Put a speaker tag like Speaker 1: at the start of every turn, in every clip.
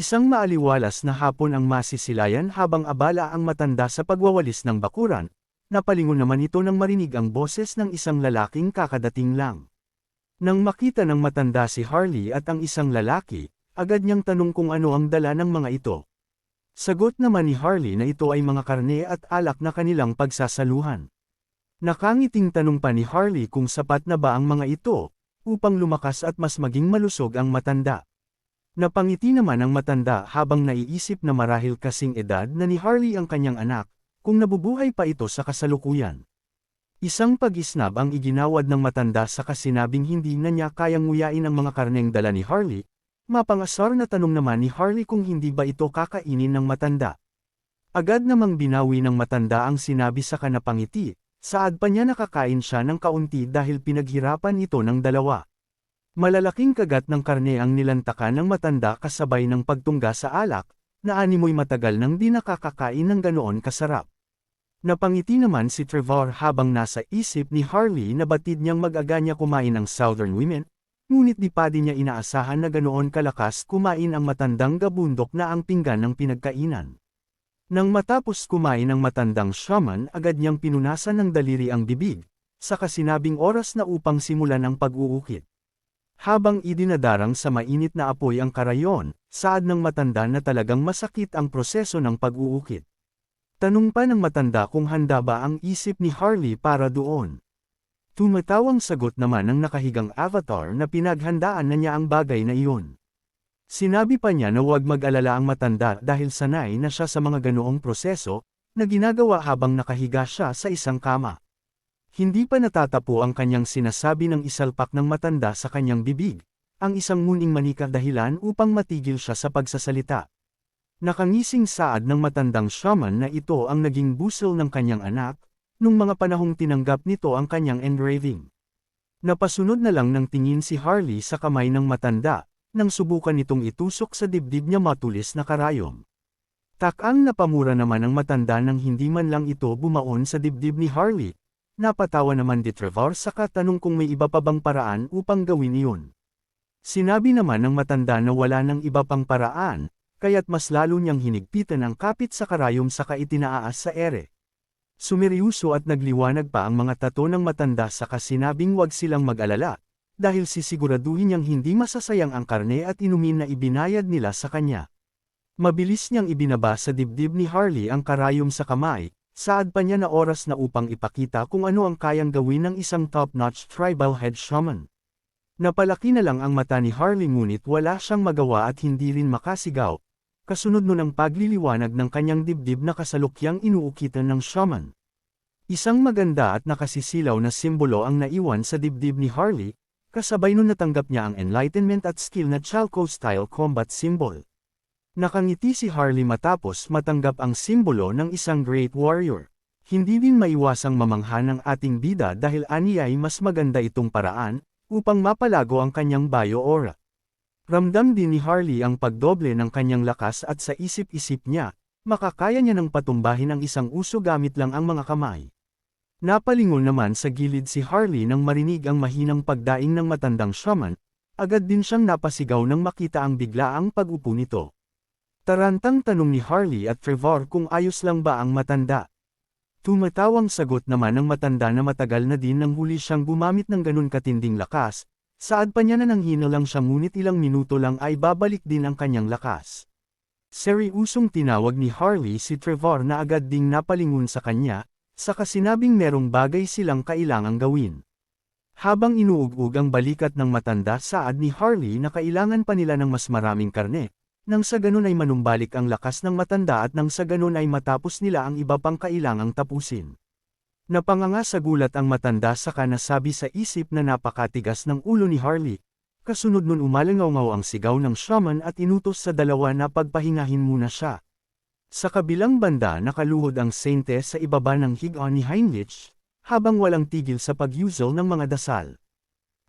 Speaker 1: Isang maaliwalas na hapon ang masisilayan habang abala ang matanda sa pagwawalis ng bakuran, napalingon naman ito nang marinig ang boses ng isang lalaking kakadating lang. Nang makita ng matanda si Harley at ang isang lalaki, agad niyang tanong kung ano ang dala ng mga ito. Sagot naman ni Harley na ito ay mga karne at alak na kanilang pagsasaluhan. Nakangiting tanong pa ni Harley kung sapat na ba ang mga ito, upang lumakas at mas maging malusog ang matanda. Napangiti naman ang matanda habang naiisip na marahil kasing edad na ni Harley ang kanyang anak, kung nabubuhay pa ito sa kasalukuyan. Isang pag-isnab ang iginawad ng matanda sa kasinabing hindi na niya kayang nguyain ang mga karneng dala ni Harley. Mapangasar na tanong naman ni Harley kung hindi ba ito kakainin ng matanda. Agad namang binawi ng matanda ang sinabi sa kanapangiti, saad pa niya nakakain siya ng kaunti dahil pinaghirapan ito ng dalawa. Malalaking kagat ng karne ang nilantakan ng matanda kasabay ng pagtungga sa alak, na animoy matagal nang di nakakakain ng ganoon kasarap. Napangiti naman si Trevor habang nasa isip ni Harley na batid niyang mag-aganya kumain ang Southern women, ngunit di pa din niya inaasahan na ganoon kalakas kumain ang matandang gabundok na ang pinggan ng pinagkainan. Nang matapos kumain ang matandang shaman, agad niyang pinunasan ng daliri ang bibig, sa kasinabing oras na upang simulan ang pag-uukit. Habang idinadarang sa mainit na apoy ang karayon, saad ng matanda na talagang masakit ang proseso ng pag-uukit. Tanong pa ng matanda kung handa ba ang isip ni Harley para doon. Tumatawang sagot naman ng nakahigang avatar na pinaghandaan na niya ang bagay na iyon. Sinabi pa niya na huwag mag-alala ang matanda dahil sanay na siya sa mga ganoong proseso, na ginagawa habang nakahiga siya sa isang kama. Hindi pa natatapo ang kanyang sinasabi ng isalpak ng matanda sa kanyang bibig, ang isang muning manika dahilan upang matigil siya sa pagsasalita. Nakangising saad ng matandang shaman na ito ang naging busel ng kanyang anak, nung mga panahong tinanggap nito ang kanyang engraving. Napasunod na lang ng tingin si Harley sa kamay ng matanda, nang subukan nitong itusok sa dibdib niya matulis na karayom. Takang napamura naman ang matanda nang hindi man lang ito bumaon sa dibdib ni Harley. Napatawa naman ni Trevor sa katanong kung may iba pa bang paraan upang gawin iyon. Sinabi naman ng matanda na wala nang iba pang paraan, kaya't mas lalo niyang hinigpitan ang kapit sa karayom saka itinaaas sa ere. Sumiryuso at nagliwanag pa ang mga tato ng matanda sa kasinabing wag silang mag-alala, dahil sisiguraduhin niyang hindi masasayang ang karne at inumin na ibinayad nila sa kanya. Mabilis niyang ibinaba sa dibdib ni Harley ang karayom sa kamay. Saad pa niya na oras na upang ipakita kung ano ang kayang gawin ng isang top-notch tribal head shaman. Napalaki na lang ang mata ni Harley ngunit wala siyang magawa at hindi rin makasigaw, kasunod nun ang pagliliwanag ng kanyang dibdib na kasalukyang inuukitan ng shaman. Isang maganda at nakasisilaw na simbolo ang naiwan sa dibdib ni Harley, kasabay nun natanggap niya ang enlightenment at skill na Chalco-style combat symbol. Nakangiti si Harley matapos matanggap ang simbolo ng isang great warrior. Hindi din maiwasang mamangha ng ating bida dahil aniyay mas maganda itong paraan, upang mapalago ang kanyang bio-aura. Ramdam din ni Harley ang pagdoble ng kanyang lakas at sa isip-isip niya, makakaya niya ng patumbahin ang isang uso gamit lang ang mga kamay. Napalingon naman sa gilid si Harley nang marinig ang mahinang pagdaing ng matandang shaman, agad din siyang napasigaw nang makita ang biglaang pag-upo nito. Tarantang tanong ni Harley at Trevor kung ayos lang ba ang matanda. Tumatawang sagot naman ng matanda na matagal na din nang huli siyang gumamit ng ganun katinding lakas, saad pa niya na nanghina lang siya ngunit ilang minuto lang ay babalik din ang kanyang lakas. Seryusong tinawag ni Harley si Trevor na agad ding napalingon sa kanya, sa kasinabing merong bagay silang kailangang gawin. Habang inuug-ug ang balikat ng matanda saad ni Harley na kailangan pa nila ng mas maraming karne, nang sa ganun ay manumbalik ang lakas ng matanda at nang sa ganun ay matapos nila ang iba pang kailangang tapusin. Napanganga sa gulat ang matanda saka nasabi sa isip na napakatigas ng ulo ni Harley. Kasunod nun umalangaw-ngaw ang sigaw ng shaman at inutos sa dalawa na pagpahingahin muna siya. Sa kabilang banda nakaluhod ang Saintess sa ibaba ng higaan ni Heinrich, habang walang tigil sa pagyusol ng mga dasal.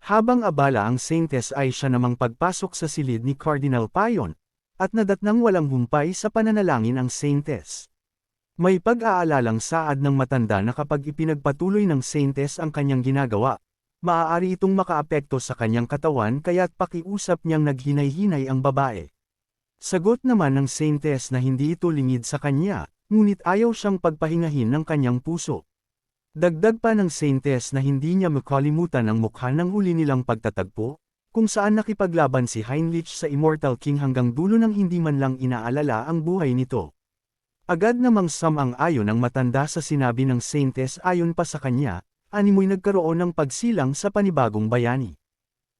Speaker 1: Habang abala ang Saintess ay siya namang pagpasok sa silid ni Cardinal Payon, at nadatnang walang humpay sa pananalangin ang Saintess. May pag-aalalang saad ng matanda na kapag ipinagpatuloy ng Saintess ang kanyang ginagawa, maaari itong makaapekto sa kanyang katawan kaya't pakiusap niyang naghinay-hinay ang babae. Sagot naman ng Saintess na hindi ito lingid sa kanya, ngunit ayaw siyang pagpahingahin ng kanyang puso. Dagdag pa ng Saintess na hindi niya makalimutan ang mukha ng huli nilang pagtatagpo, kung saan nakipaglaban si Heinrich sa Immortal King hanggang dulo nang hindi man lang inaalala ang buhay nito. Agad namang samang-ayon ang matanda sa sinabi ng Saintess ayon pa sa kanya, animoy nagkaroon ng pagsilang sa panibagong bayani.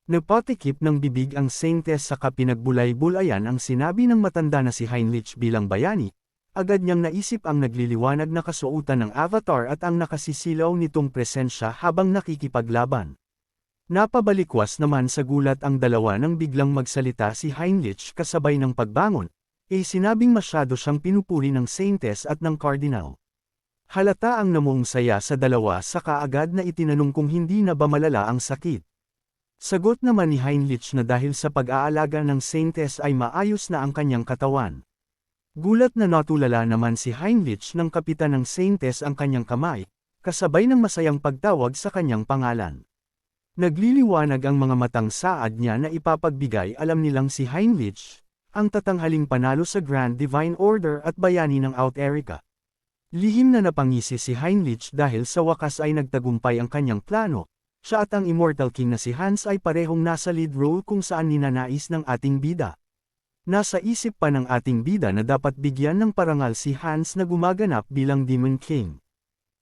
Speaker 1: Napatikip ng bibig ang Saintess saka pinagbulay-bulayan ang sinabi ng matanda na si Heinrich bilang bayani, agad niyang naisip ang nagliliwanag na kasuotan ng avatar at ang nakasisilaw nitong presensya habang nakikipaglaban. Napabalikwas naman sa gulat ang dalawa nang biglang magsalita si Heinrich kasabay ng pagbangon, sinabing masyado siyang pinupuri ng Saintess at ng Cardinal. Halata ang namuong saya sa dalawa saka agad na itinanong kung hindi na ba malala ang sakit. Sagot naman ni Heinrich na dahil sa pag-aalaga ng Saintess ay maayos na ang kanyang katawan. Gulat na natulala naman si Heinrich ng kapitan ng Saintess ang kanyang kamay, kasabay ng masayang pagtawag sa kanyang pangalan. Nagliliwanag ang mga matang saad niya na ipapagbigay alam nilang si Heinrich, ang tatanghaling panalo sa Grand Divine Order at bayani ng Out Erica. Lihim na napangisi si Heinrich dahil sa wakas ay nagtagumpay ang kanyang plano. Siya at ang Immortal King na si Hans ay parehong nasa lead role kung saan ninanais ng ating bida. Nasa isip pa ng ating bida na dapat bigyan ng parangal si Hans na gumaganap bilang Demon King.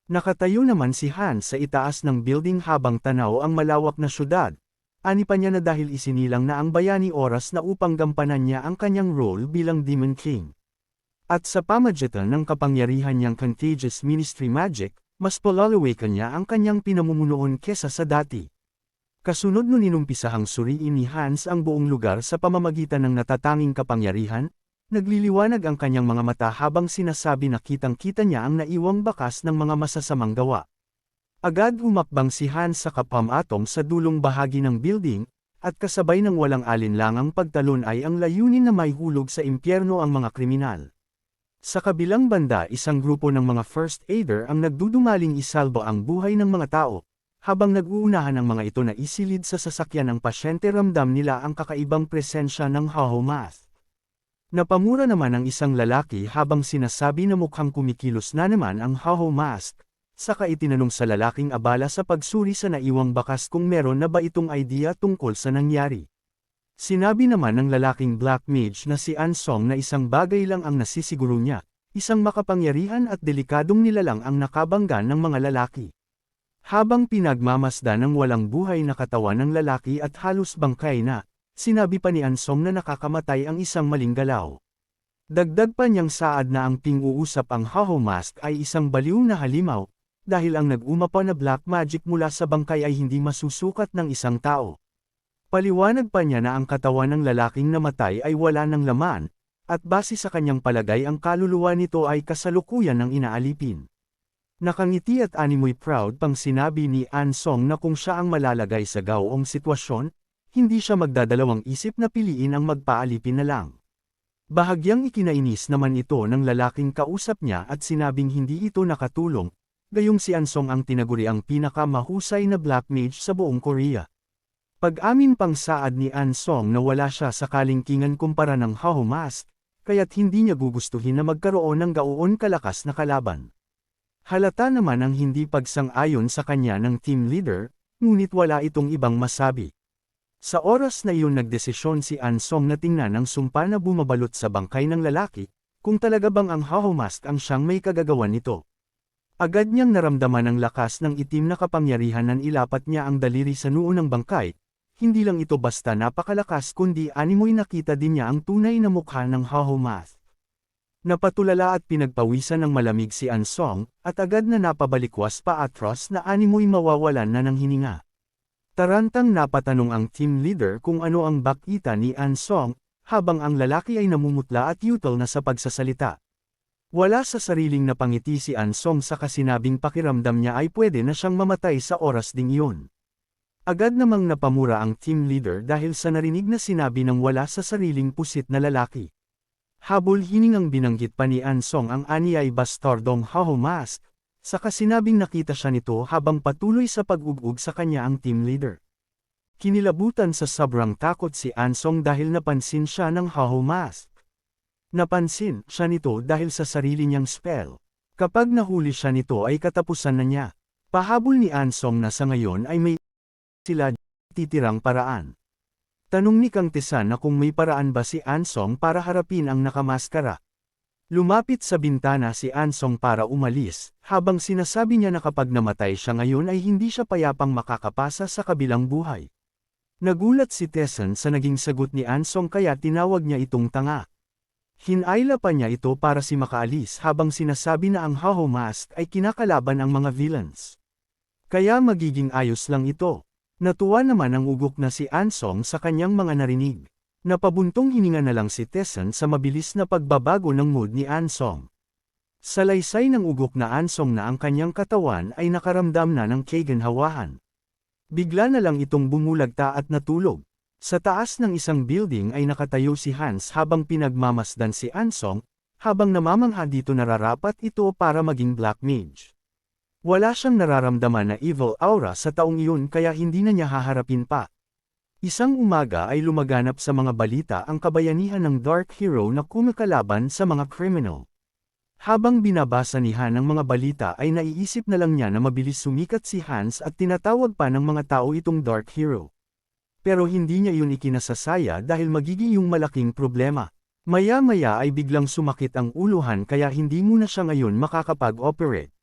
Speaker 1: Nakatayo naman si Hans sa itaas ng building habang tanaw ang malawak na syudad. Ani pa niya na dahil isinilang na ang bayani oras na upang gampanan niya ang kanyang role bilang Demon King. At sa pamagitan ng kapangyarihan niyang Contagious Ministry Magic, mas palalawakan niya ang kanyang pinamumunuan kesa sa dati. Kasunod nun inumpisahang suriin ni Hans ang buong lugar sa pamamagitan ng natatanging kapangyarihan, nagliliwanag ang kanyang mga mata habang sinasabi na kitang-kita niya ang naiwang bakas ng mga masasamang gawa. Agad humakbang si Hans sa kapam-atom sa dulong bahagi ng building, at kasabay ng walang alinlangang pagtalon ay ang layunin na maihulog sa impyerno ang mga kriminal. Sa kabilang banda isang grupo ng mga first aider ang nagdudumaling isalba ang buhay ng mga tao, habang nag-uunahan ang mga ito na isilid sa sasakyan ng pasyente ramdam nila ang kakaibang presensya ng Hahomath. Napamura naman ang isang lalaki habang sinasabi na mukhang kumikilos na naman ang Hahomath, saka itinanong sa lalaking abala sa pagsuri sa naiwang bakas kung meron na ba itong idea tungkol sa nangyari. Sinabi naman ng lalaking Black Mage na si Ansong na isang bagay lang ang nasisiguro niya, isang makapangyarihan at delikadong nilalang ang nakabanggan ng mga lalaki. Habang pinagmamasdan ng walang buhay na katawan ng lalaki at halos bangkay na, sinabi pa ni Ansong na nakakamatay ang isang maling galaw. Dagdag pa niyang saad na ang ting-uusap ang Hahomask ay isang baliw na halimaw, dahil ang nag-umapa na black magic mula sa bangkay ay hindi masusukat ng isang tao. Paliwanag pa niya na ang katawan ng lalaking namatay ay wala ng laman, at base sa kanyang palagay ang kaluluwa nito ay kasalukuyan ng inaalipin. Nakangiti at animoy proud pang sinabi ni Ansong na kung siya ang malalagay sa gawong sitwasyon, hindi siya magdadalawang isip na piliin ang magpaalipin na lang. Bahagyang ikinainis naman ito ng lalaking kausap niya at sinabing hindi ito nakatulong, gayong si Ansong ang tinaguri ang pinakamahusay na black mage sa buong Korea. Pag-amin pang saad ni Ansong na wala siya sa kalingkingan kumpara ng Hahomask, kaya't hindi niya gugustuhin na magkaroon ng gaon kalakas na kalaban. Halata naman ang hindi pagsang-ayon sa kanya ng team leader, ngunit wala itong ibang masabi. Sa oras na iyon nagdesisyon si Ansong na tingnan ang sumpa na bumabalot sa bangkay ng lalaki, kung talaga bang ang Hahomask ang siyang may kagagawan nito. Agad niyang naramdaman ang lakas ng itim na kapangyarihan nang ilapat niya ang daliri sa noo ng bangkay. Hindi lang ito basta napakalakas kundi animoy nakita din niya ang tunay na mukha ng Hahomath. Napatulala at pinagpawisan ng malamig si Ansong, at agad na napabalikwas pa atros na animoy mawawalan na ng hininga. Tarantang napatanong ang team leader kung ano ang bakita ni Ansong, habang ang lalaki ay namumutla at yutal na sa pagsasalita. Wala sa sariling napangiti si Ansong sa kasinabing pakiramdam niya ay pwede na siyang mamatay sa oras ding iyon. Agad namang napamura ang team leader dahil sa narinig na sinabi ng wala sa sariling pusit na lalaki. Habol hiningang binanggit pa ni Ansong ang ani ay bastardong Hahomask, saka sinabing nakita siya nito habang patuloy sa pag-ugug sa kanya ang team leader. Kinilabutan sa sobrang takot si Ansong dahil napansin siya ng Hahomask. Napansin siya nito dahil sa sarili niyang spell. Kapag nahuli siya nito ay katapusan na niya. Pahabol ni Ansong na sa ngayon ay may sila titirang paraan. Tanong ni Kang Tesan na kung may paraan ba si Ansong para harapin ang nakamaskara. Lumapit sa bintana si Ansong para umalis, habang sinasabi niya na kapag namatay siya ngayon ay hindi siya payapang makakapasa sa kabilang buhay. Nagulat si Tesan sa naging sagot ni Ansong kaya tinawag niya itong tanga. Hinayla pa niya ito para si makaalis habang sinasabi na ang Haho Mask ay kinakalaban ang mga villains. Kaya magiging ayos lang ito. Natuwa naman ang ugok na si Ansong sa kanyang mga narinig. Napabuntong hininga na lang si Tesan sa mabilis na pagbabago ng mood ni Ansong. Salaysay ng ugok na Ansong na ang kanyang katawan ay nakaramdam na ng kaginhawahan. Bigla na lang itong bumulagta at natulog. Sa taas ng isang building ay nakatayo si Hans habang pinagmamasdan si Ansong, habang namamangha dito nararapat ito para maging Black Mage. Wala siyang nararamdaman na evil aura sa taong iyon kaya hindi na niya haharapin pa. Isang umaga ay lumaganap sa mga balita ang kabayanihan ng Dark Hero na kumikalaban sa mga criminal. Habang binabasa ni Han ang mga balita ay naiisip na lang niya na mabilis sumikat si Hans at tinatawag pa ng mga tao itong Dark Hero. Pero hindi niya yun ikinasasaya dahil magiging yung malaking problema. Maya-maya ay biglang sumakit ang uluhan kaya hindi muna siya ngayon makakapag-operate.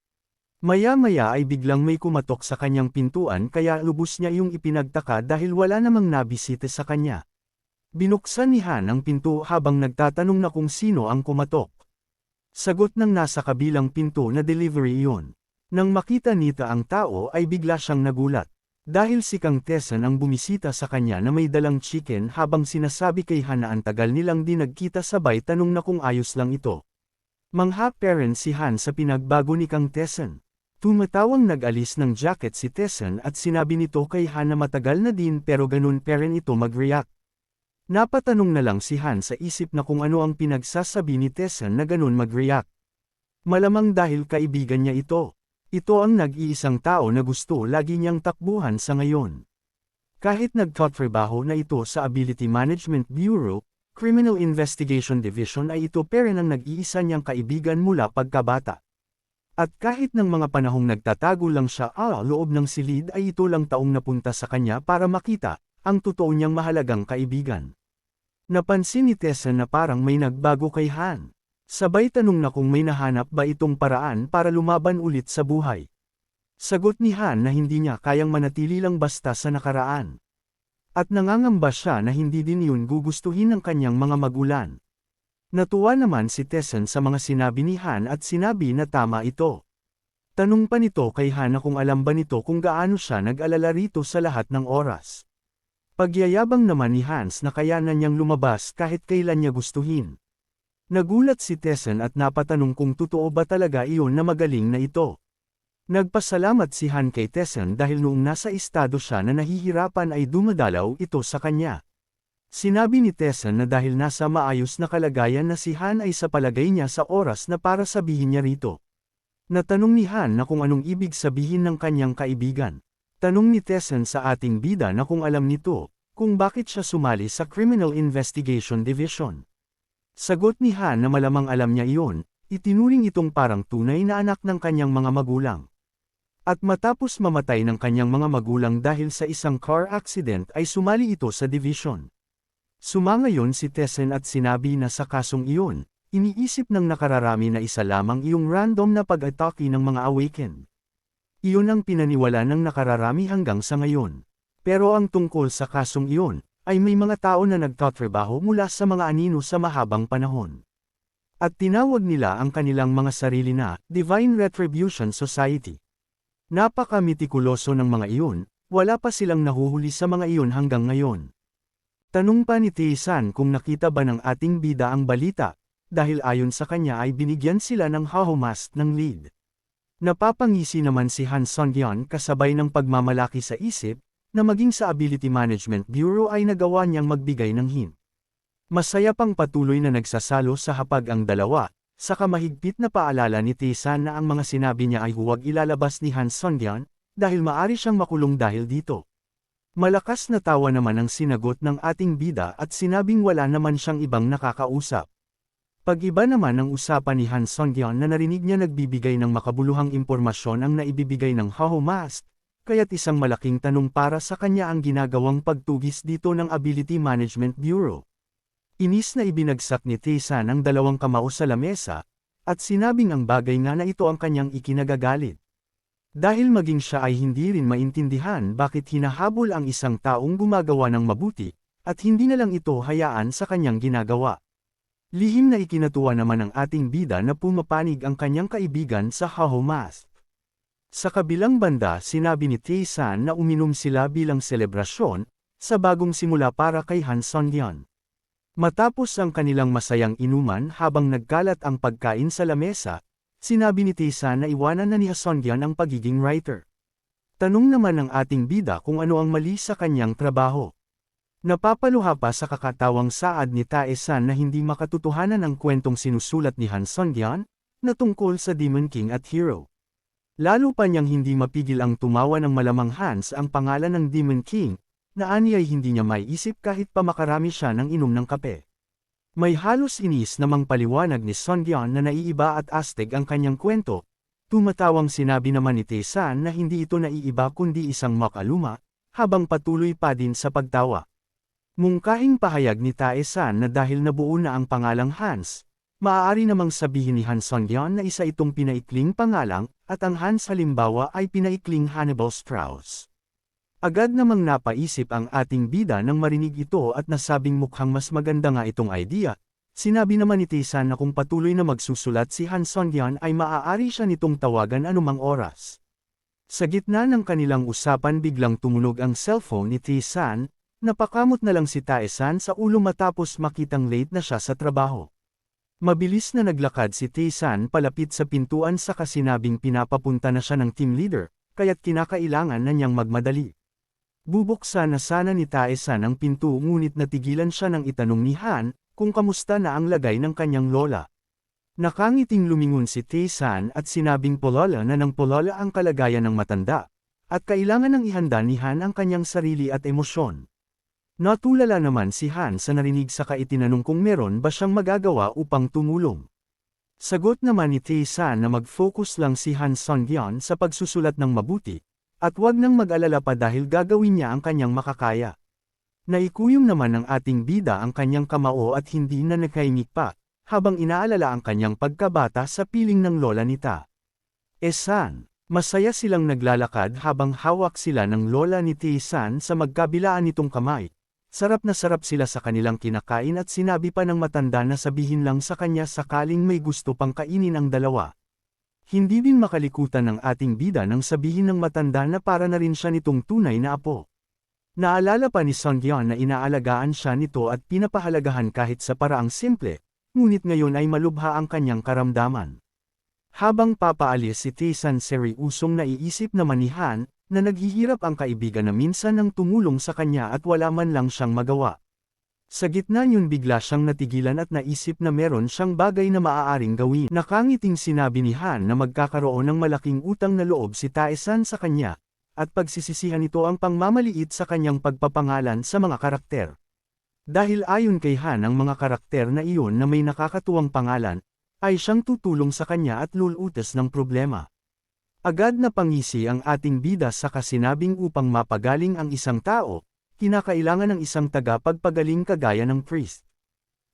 Speaker 1: Maya-maya ay biglang may kumatok sa kanyang pintuan kaya lubos niya yung ipinagtaka dahil wala namang nabisita sa kanya. Binuksan ni Han ang pinto habang nagtatanong na kung sino ang kumatok. Sagot ng nasa kabilang pinto na delivery iyon. Nang makita nita ang tao ay bigla siyang nagulat. Dahil si Kang Tesan ang bumisita sa kanya na may dalang chicken habang sinasabi kay Han na ang tagal nilang di nagkita sabay tanong na kung ayos lang ito. Mangha parent si Han sa pinagbago ni Kang Tesan. Tumatawang nag-alis ng jacket si Tesan at sinabi nito kay Han na matagal na din pero ganun pa rin ito mag-react. Napatanong na lang si Han sa isip na kung ano ang pinagsasabi ni Tesan na ganun mag-react. Malamang dahil kaibigan niya ito. Ito ang nag-iisang tao na gusto lagi niyang takbuhan sa ngayon. Kahit nagtatrabaho na ito sa Ability Management Bureau, Criminal Investigation Division ay ito pa rin ang nag-iisa niyang kaibigan mula pagkabata. At kahit ng mga panahong nagtatago lang siya loob ng silid ay ito lang taong napunta sa kanya para makita ang totoo niyang mahalagang kaibigan. Napansin ni Tessa na parang may nagbago kay Han. Sabay tanong na kung may nahanap ba itong paraan para lumaban ulit sa buhay. Sagot ni Han na hindi niya kayang manatili lang basta sa nakaraan. At nangangamba siya na hindi din yun gugustuhin ng kanyang mga magulang. Natuwa naman si Tesan sa mga sinabi ni Han at sinabi na tama ito. Tanong pa nito kay Han na kung alam ba nito kung gaano siya nag-alala rito sa lahat ng oras. Pagyayabang naman ni Hans na kayanan niyang lumabas kahit kailan niya gustuhin. Nagulat si Tesan at napatanong kung totoo ba talaga iyon na magaling na ito. Nagpasalamat si Han kay Tesan dahil noong nasa estado siya na nahihirapan ay dumadalaw ito sa kanya. Sinabi ni Tesan na dahil nasa maayos na kalagayan na si Han ay sa palagay niya sa oras na para sabihin niya rito. Natanong ni Han na kung anong ibig sabihin ng kanyang kaibigan. Tanong ni Tesan sa ating bida na kung alam nito, kung bakit siya sumali sa Criminal Investigation Division. Sagot ni Han na malamang alam niya iyon, itinuring itong parang tunay na anak ng kanyang mga magulang. At matapos mamatay ng kanyang mga magulang dahil sa isang car accident ay sumali ito sa division. Sumangayon si Tesan at sinabi na sa kasong iyon, iniisip ng nakararami na isa lamang iyong random na pag-atake ng mga awaken. Iyon ang pinaniwala ng nakararami hanggang sa ngayon. Pero ang tungkol sa kasong iyon, ay may mga tao na nagtatrabaho mula sa mga anino sa mahabang panahon. At tinawag nila ang kanilang mga sarili na Divine Retribution Society. Napaka-mitikuloso ng mga iyon, wala pa silang nahuhuli sa mga iyon hanggang ngayon. Tanong pa ni Tesan kung nakita ba ng ating bida ang balita, dahil ayon sa kanya ay binigyan sila ng Haho Mask ng lead. Napapangisi naman si Han Songyeon kasabay ng pagmamalaki sa isip, na maging sa Ability Management Bureau ay nagawa niyang magbigay ng hint. Masaya pang patuloy na nagsasalo sa hapag ang dalawa, saka mahigpit na paalala ni Tesan na ang mga sinabi niya ay huwag ilalabas ni Han Songyeon, dahil maari siyang makulong dahil dito. Malakas na tawa naman ang sinagot ng ating bida at sinabing wala naman siyang ibang nakakausap. Pag-iba naman ang usapan ni Han Song-yeon na narinig niya nagbibigay ng makabuluhang impormasyon ang naibibigay ng Haho Mask, kaya't isang malaking tanong para sa kanya ang ginagawang pagtugis dito ng Ability Management Bureau. Inis na ibinagsak ni Tae-san ang dalawang kamao sa lamesa, at sinabing ang bagay nga na ito ang kanyang ikinagagalit. Dahil maging siya ay hindi rin maintindihan bakit hinahabol ang isang taong gumagawa ng mabuti, at hindi na lang ito hayaan sa kanyang ginagawa. Lihim na ikinatuwa naman ng ating bida na pumapanig ang kanyang kaibigan sa Haho Mask. Sa kabilang banda sinabi ni Tae-san na uminom sila bilang selebrasyon, sa bagong simula para kay Han Song-yeon. Matapos ang kanilang masayang inuman habang nagkalat ang pagkain sa lamesa, sinabi ni Tae-san na iwanan na ni Han Song-yeon ang pagiging writer. Tanong naman ng ating bida kung ano ang mali sa kanyang trabaho. Napapaluha pa sa kakatawang saad ni Tae-san na hindi makatotohanan ang kwentong sinusulat ni Han Song-yeon, na tungkol sa Demon King at Hero. Lalo pa niyang hindi mapigil ang tumawa ng malamang Hans ang pangalan ng Demon King, na ani ay hindi niya maiisip kahit pa makarami siya ng inom ng kape. May halos inis namang paliwanag ni Song-yeon na naiiba at astig ang kanyang kwento. Tumatawang sinabi naman ni Tae-san na hindi ito naiiba kundi isang makaluma, habang patuloy pa din sa pagtawa. Mungkahing pahayag ni Tae-san na dahil nabuo na ang pangalang Hans, maaari namang sabihin ni Han Song-yeon na isa itong pinaikling pangalang, at ang Hans halimbawa ay pinaikling Hannibal Strauss. Agad namang napaisip ang ating bida nang marinig ito at nasabing mukhang mas maganda nga itong idea. Sinabi naman ni Tae-san na kung patuloy na magsusulat si Han Song-yeon ay maaari siya nitong tawagan anumang oras. Sa gitna ng kanilang usapan biglang tumunog ang cellphone ni Tae-san. Napakamot na lang si Tae-san sa ulo matapos makitang late na siya sa trabaho. Mabilis na naglakad si Tae-san palapit sa pintuan sa kasinabing pinapapunta na siya ng team leader, kaya't kinakailangan na niyang magmadali. Bubuksan na sana ni Tae-san ang pinto ngunit natigilan siya nang itanong ni Han, kung kamusta na ang lagay ng kanyang lola. Nakangiting lumingon si Tae-san at sinabing polola na ng polola ang kalagayan ng matanda, at kailangan nang ihanda ni Han ang kanyang sarili at emosyon. Natulala naman si Han sa narinig saka itinanong kung meron ba siyang magagawa upang tumulong. Sagot naman ni Tae-san na mag-focus lang si Han Song-yeon sa pagsusulat ng mabuti, at wag nang mag-alala pa dahil gagawin niya ang kanyang makakaya. Naikuyom naman ng ating bida ang kanyang kamao at hindi na nakaimik pa, habang inaalala ang kanyang pagkabata sa piling ng lola ni Tae-san. Masaya silang naglalakad habang hawak sila ng lola ni Tae-san sa magkabilaan nitong kamay. Sarap na sarap sila sa kanilang kinakain at sinabi pa ng matanda na sabihin lang sa kanya sakaling may gusto pang kainin ang dalawa. Hindi din makalikutan ng ating bida nang sabihin ng matanda na para na rin siya nitong tunay na apo. Naalala pa ni Song-yeon na inaalagaan siya nito at pinapahalagahan kahit sa paraang simple, ngunit ngayon ay malubha ang kanyang karamdaman. Habang papaalis si Tae-san seriusong naiisip naman ni Han, na naghihirap ang kaibigan na minsan nang tumulong sa kanya at wala man lang siyang magawa. Sa gitna niyon bigla siyang natigilan at naisip na meron siyang bagay na maaaring gawin. Nakangiting sinabi ni Han na magkakaroon ng malaking utang na loob si Tae-san sa kanya, at pagsisisihan ito ang pangmamaliit sa kanyang pagpapangalan sa mga karakter. Dahil ayon kay Han ang mga karakter na iyon na may nakakatuwang pangalan, ay siyang tutulong sa kanya at lulutas ng problema. Agad na pangisi ang ating bida sa kasinabing upang mapagaling ang isang tao, kinakailangan ng isang tagapagpagaling kagaya ng priest.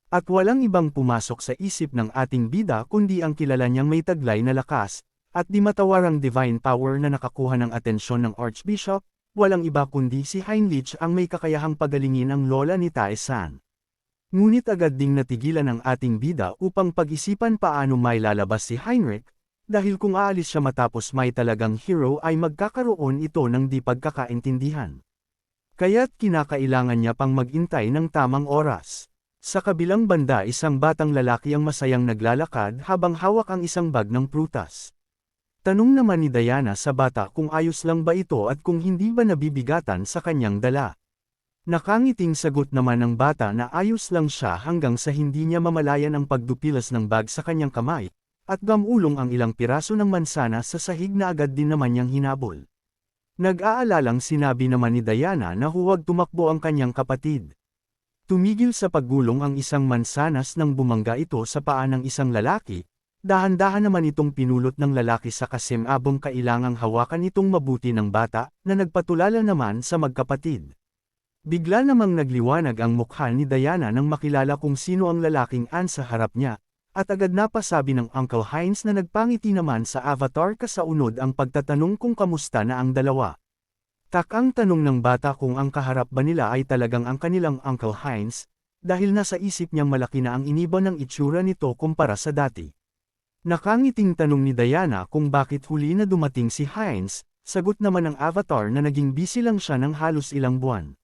Speaker 1: At walang ibang pumasok sa isip ng ating bida kundi ang kilala niyang may taglay na lakas, at di matawarang divine power na nakakuha ng atensyon ng Archbishop, walang iba kundi si Heinrich ang may kakayahang pagalingin ang lola ni Tae-san. Ngunit agad ding natigilan ang ating bida upang pag-isipan paano may lalabas si Heinrich, dahil kung aalis siya matapos may talagang hero ay magkakaroon ito ng di pagkakaintindihan. Kaya't kinakailangan niya pang magintay ng tamang oras. Sa kabilang banda isang batang lalaki ang masayang naglalakad habang hawak ang isang bag ng prutas. Tanong naman ni Diana sa bata kung ayos lang ba ito at kung hindi ba nabibigatan sa kanyang dala. Nakangiting sagot naman ng bata na ayos lang siya hanggang sa hindi niya mamalayan ang pagdupilas ng bag sa kanyang kamay, at gamulong ang ilang piraso ng mansana sa sahig na agad din naman niyang hinabol. Nag-aalalang sinabi naman ni Diana na huwag tumakbo ang kanyang kapatid. Tumigil sa paggulong ang isang mansanas nang bumangga ito sa paa ng isang lalaki. Dahan-dahan naman itong pinulot ng lalaki sa kasimabong kailangang hawakan itong mabuti ng bata, na nagpatulala naman sa magkapatid. Bigla namang nagliwanag ang mukha ni Diana nang makilala kung sino ang lalaking sa harap niya, at agad napasabi ng Uncle Hines na nagpangiti naman sa avatar kasaunod ang pagtatanong kung kamusta na ang dalawa. Takang tanong ng bata kung ang kaharap ba nila ay talagang ang kanilang Uncle Hines, dahil nasa isip niyang malaki na ang iniba ng itsura nito kumpara sa dati. Nakangiting tanong ni Diana kung bakit huli na dumating si Hines, sagot naman ng avatar na naging busy lang siya ng halos ilang buwan.